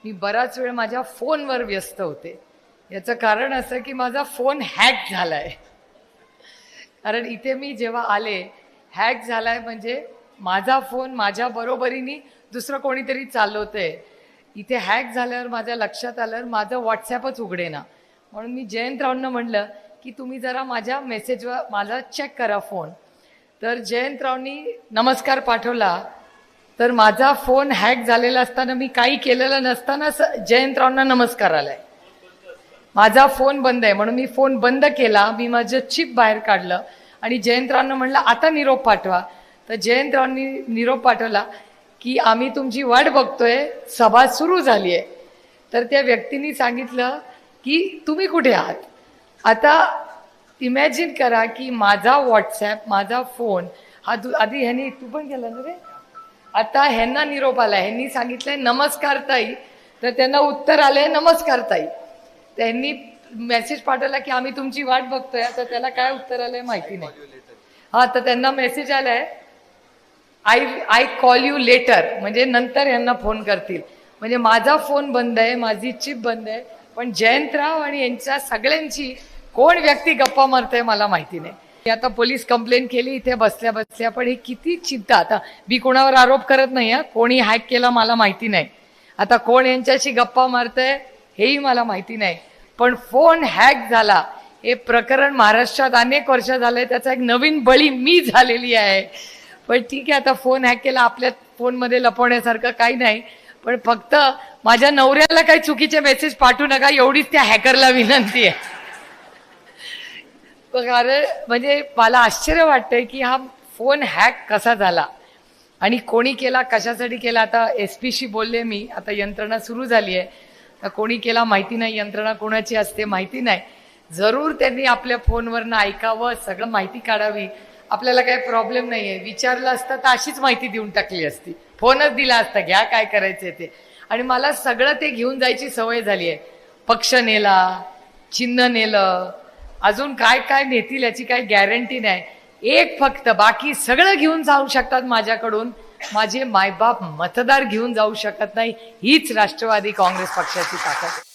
मी बराच वेळ माझ्या फोनवर व्यस्त होते. याचं कारण असं की माझा फोन हॅक झालाय. कारण इथे मी जेव्हा आले, हॅक झालाय म्हणजे माझा फोन माझ्या बरोबरीने दुसरं कोणीतरी चालवतंय. इथे हॅक झाल्यावर माझ्या लक्षात आलं माझं व्हॉट्सॲपच उघडेना. म्हणून मी जयंतरावांना म्हणलं की तुम्ही जरा माझ्या मेसेजवर माझा चेक करा फोन. तर जयंतरावांनी नमस्कार पाठवला. तर माझा फोन हॅक झालेला असताना मी काही केलेलं नसताना जयंतरावांना नमस्कार आलाय. माझा फोन बंद आहे म्हणून मी फोन बंद केला. मी माझं चिप बाहेर काढलं आणि जयंतरावांना म्हणलं आता निरोप पाठवा. तर जयंतरावांनी निरोप पाठवला की आम्ही तुमची वाट बघतोय, सभा सुरू झाली आहे. तर त्या व्यक्तीने सांगितलं की तुम्ही कुठे आहात. आता इमॅजिन करा की माझा व्हॉट्सॲप, माझा फोन हा आधी ह्यांनी तू पण केला ना रे. आता ह्यांना निरोप आला, ह्यांनी सांगितलंय नमस्कार ताई. तर त्यांना उत्तर आलंय नमस्कार ताई. त्यांनी मेसेज पाठवला की आम्ही तुमची वाट बघतोय. आता त्याला काय उत्तर आलंय माहिती नाही. हा, तर त्यांना मेसेज आलाय आय कॉल यू लेटर, म्हणजे नंतर यांना फोन करतील. म्हणजे माझा फोन बंद आहे, माझी चिप बंद आहे, पण जयंतराव आणि यांच्या सगळ्यांची कोण व्यक्ती गप्पा मारते मला माहिती नाही. आता पोलीस कंप्लेंट केली इथे बसल्या बसल्या. पण ही किती चिंता. आता मी कोणावर आरोप करत नाही हा, कोणी हॅक केला मला माहिती नाही. आता कोण यांच्याशी गप्पा मारतंय हेही मला माहिती नाही. पण फोन हॅक झाला हे प्रकरण महाराष्ट्रात अनेक वर्ष झालंय. त्याचा एक नवीन बळी मी झालेली आहे. पण ठीक आहे, आता फोन हॅक केला, आपल्या फोनमध्ये लपवण्यासारखं काही नाही. पण फक्त माझ्या नवऱ्याला काही चुकीचे मेसेज पाठवू नका एवढीच त्या हॅकरला विनंती आहे. कारण म्हणजे मला आश्चर्य वाटतंय की हा फोन हॅक कसा झाला आणि कोणी केला, कशासाठी केला. आता SP शी बोलले मी. आता यंत्रणा सुरू झाली आहे. कोणी केला माहिती नाही, यंत्रणा कोणाची असते माहिती नाही. जरूर त्यांनी आपल्या फोनवरनं ऐकावं, सगळं माहिती काढावी. आपल्याला काही प्रॉब्लेम नाही आहे. विचारलं असतं तर अशीच माहिती देऊन टाकली असती, फोनच दिला असता घ्या काय करायचं ते. आणि मला सगळं ते घेऊन जायची सवय झाली आहे. पक्ष नेला, चिन्ह नेलं, अजून काय काय नेतील याची काही गॅरंटी नाही. एक फक्त, बाकी सगळं घेऊन जाऊ शकतात माझ्याकडून, माझे मायबाप मतदार घेऊन जाऊ शकत नाही. हीच राष्ट्रवादी काँग्रेस पक्षाची ताकद आहे.